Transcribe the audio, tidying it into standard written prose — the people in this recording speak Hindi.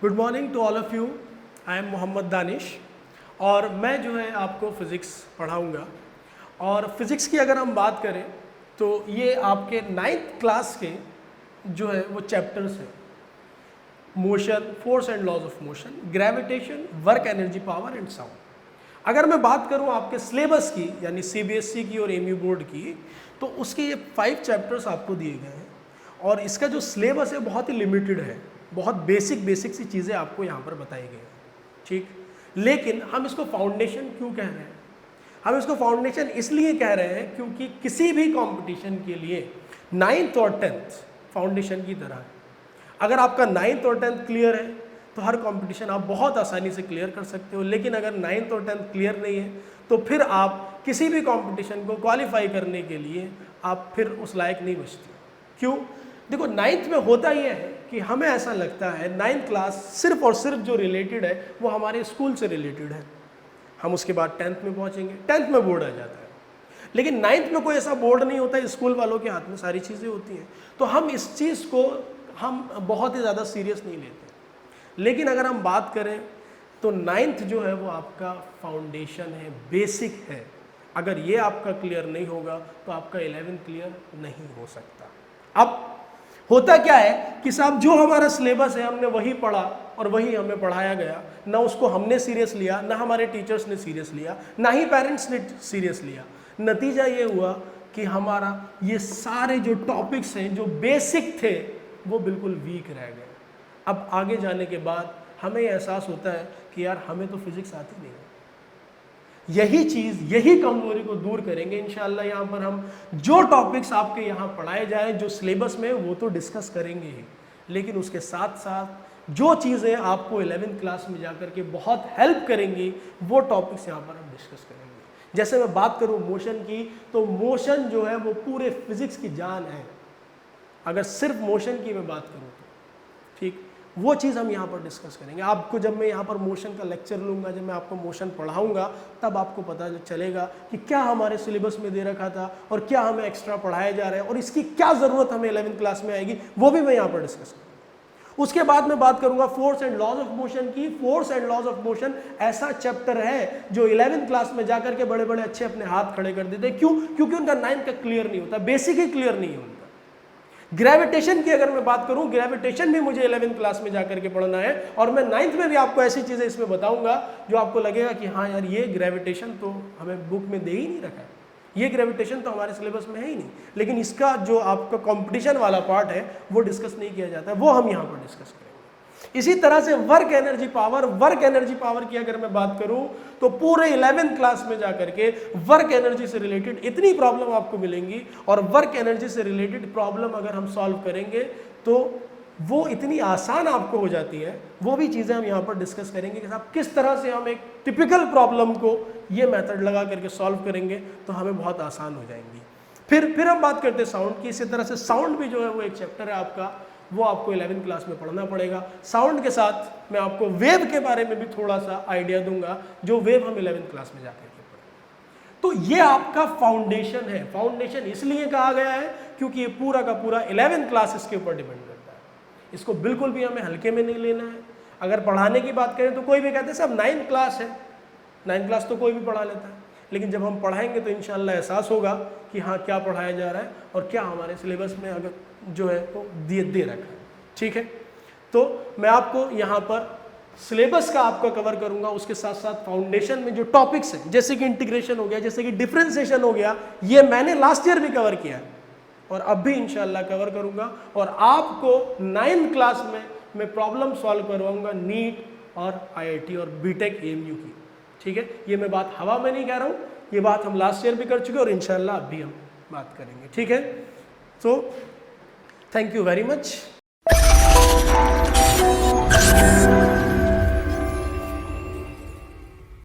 Good morning to all of you. I am Mohammad Danish और मैं जो है आपको फ़िज़िक्स पढ़ाऊँगा। और फिज़िक्स की अगर हम बात करें तो ये आपके 9th क्लास के जो है वो चैप्टर्स हैं। Motion, force and laws of motion, gravitation, work energy power and sound. अगर मैं बात करूं आपके सिलेबस की यानी सीबीएसई की और एमयू बोर्ड की, तो उसके ये 5 चैप्टर्स आपको दिए गए हैं और इसका जो सिलेबस है बहुत ही लिमिटेड है। बहुत बेसिक सी चीज़ें आपको यहाँ पर बताई गई हैं, ठीक। लेकिन हम इसको फाउंडेशन क्यों कह रहे हैं? हम इसको फाउंडेशन इसलिए कह रहे हैं क्योंकि किसी भी कंपटीशन के लिए 9th और 10th फाउंडेशन की तरह है। अगर आपका 9th और 10th क्लियर है तो हर कंपटीशन आप बहुत आसानी से क्लियर कर सकते हो। लेकिन अगर 9th और 10th क्लियर नहीं है तो फिर आप किसी भी कंपटीशन को क्वालिफाई करने के लिए आप फिर उस लायक नहीं बचते। क्यों? देखो 9th में होता यह है कि हमें ऐसा लगता है 9th क्लास सिर्फ और सिर्फ जो रिलेटेड है वो हमारे स्कूल से रिलेटेड है। हम उसके बाद 10th में पहुंचेंगे, 10th में बोर्ड आ जाता है। लेकिन 9th में कोई ऐसा बोर्ड नहीं होता, स्कूल वालों के हाथ में सारी चीज़ें होती हैं। तो हम इस चीज़ को हम बहुत ही ज़्यादा सीरियस नहीं लेते। लेकिन अगर हम बात करें तो 9th जो है वो आपका फाउंडेशन है, बेसिक है। अगर ये आपका क्लियर नहीं होगा तो आपका 11th क्लियर नहीं हो सकता। अब होता क्या है कि साहब जो हमारा सिलेबस है हमने वही पढ़ा और वही हमें पढ़ाया गया, ना उसको हमने सीरियस लिया, ना हमारे टीचर्स ने सीरियस लिया, ना ही पेरेंट्स ने सीरियस लिया। नतीजा ये हुआ कि हमारा ये सारे जो टॉपिक्स हैं जो बेसिक थे वो बिल्कुल वीक रह गए। अब आगे जाने के बाद हमें एहसास होता है कि यार हमें तो फिजिक्स आती नहीं है। यही चीज़, यही कमजोरी को दूर करेंगे इंशाअल्लाह। यहाँ पर हम जो टॉपिक्स आपके यहाँ पढ़ाए जाएं जो सिलेबस में, वो तो डिस्कस करेंगे ही, लेकिन उसके साथ साथ जो चीज़ें आपको 11th क्लास में जाकर के बहुत हेल्प करेंगी वो टॉपिक्स यहाँ पर हम डिस्कस करेंगे। जैसे मैं बात करूँ मोशन की, तो मोशन जो है वो पूरे फिजिक्स की जान है। अगर सिर्फ मोशन की मैं बात करूँ तो ठीक, वो चीज़ हम यहाँ पर डिस्कस करेंगे। आपको जब मैं यहाँ पर मोशन का लेक्चर लूँगा, जब मैं आपको मोशन पढ़ाऊँगा, तब आपको पता चलेगा कि क्या हमारे सिलेबस में दे रखा था और क्या हमें एक्स्ट्रा पढ़ाया जा रहा है और इसकी क्या ज़रूरत हमें 11th क्लास में आएगी, वो भी मैं यहाँ पर डिस्कस करूँगा। उसके बाद मैं बात करूँगा force and laws of motion की। Force and laws of motion ऐसा चैप्टर है जो 11th क्लास में जाकर के बड़े बड़े अच्छे अपने हाथ खड़े कर देते हैं। क्यों? क्योंकि उनका 9th का क्लियर नहीं होता, बेसिक ही क्लियर नहीं है उनका। ग्रेविटेशन की अगर मैं बात करूं, ग्रेविटेशन भी मुझे 11th क्लास में जाकर के पढ़ना है और मैं 9th में भी आपको ऐसी चीजें इसमें बताऊंगा जो आपको लगेगा कि हाँ यार ये ग्रेविटेशन तो हमें बुक में दे ही नहीं रखा है, ये ग्रेविटेशन तो हमारे सिलेबस में है ही नहीं। लेकिन इसका जो आपका कंपटीशन वाला पार्ट है वो डिस्कस नहीं किया जाता है, वो हम यहाँ पर डिस्कस करेंगे। इसी तरह से work energy power, work energy power की अगर मैं बात करूं तो पूरे 11th क्लास में जाकर के वर्क एनर्जी से रिलेटेड इतनी प्रॉब्लम आपको मिलेंगी और वर्क एनर्जी से रिलेटेड प्रॉब्लम अगर हम सॉल्व करेंगे तो वो इतनी आसान आपको हो जाती है। वो भी चीज़ें हम यहाँ पर डिस्कस करेंगे कि साहब किस तरह से हम एक टिपिकल प्रॉब्लम को ये मेथड लगा करके सॉल्व करेंगे तो हमें बहुत आसान हो जाएंगी। फिर हम बात करते हैं साउंड की। इसी तरह से साउंड भी जो है वो एक चैप्टर है आपका, वो आपको 11th क्लास में पढ़ना पड़ेगा। साउंड के साथ मैं आपको वेव के बारे में भी थोड़ा सा आइडिया दूंगा, जो वेव हम 11th क्लास में जाकर के पढ़ेंगे। तो ये आपका फाउंडेशन है। फाउंडेशन इसलिए कहा गया है क्योंकि ये पूरा का पूरा 11th क्लास इसके ऊपर डिपेंड करता है। इसको बिल्कुल भी हमें हल्के में नहीं लेना है। अगर पढ़ाने की बात करें तो कोई भी कहते हैं सब 9th क्लास है, 9th क्लास तो कोई भी पढ़ा लेता है, लेकिन जब हम पढ़ाएंगे तो इंशाअल्लाह एहसास होगा कि हाँ क्या पढ़ाया जा रहा है और क्या हमारे सिलेबस में अगर जो है वो दे रखा है। ठीक है, तो मैं आपको यहाँ पर सिलेबस का आपका कवर करूँगा, उसके साथ साथ फाउंडेशन में जो टॉपिक्स हैं जैसे कि इंटीग्रेशन हो गया, जैसे कि डिफरेंशिएशन हो गया, ये मैंने लास्ट ईयर भी कवर किया है और अब भी इंशाअल्लाह कवर करूँगा। और आपको 9th क्लास में मैं प्रॉब्लम सॉल्व करवाऊँगा नीट और IIT और बीटेक AMU की। ठीक है, ये मैं बात हवा में नहीं कह रहा हूँ, ये बात हम लास्ट ईयर भी कर चुके और इंशाअल्लाह अब भी हम बात करेंगे। ठीक है, तो थैंक यू वेरी मच।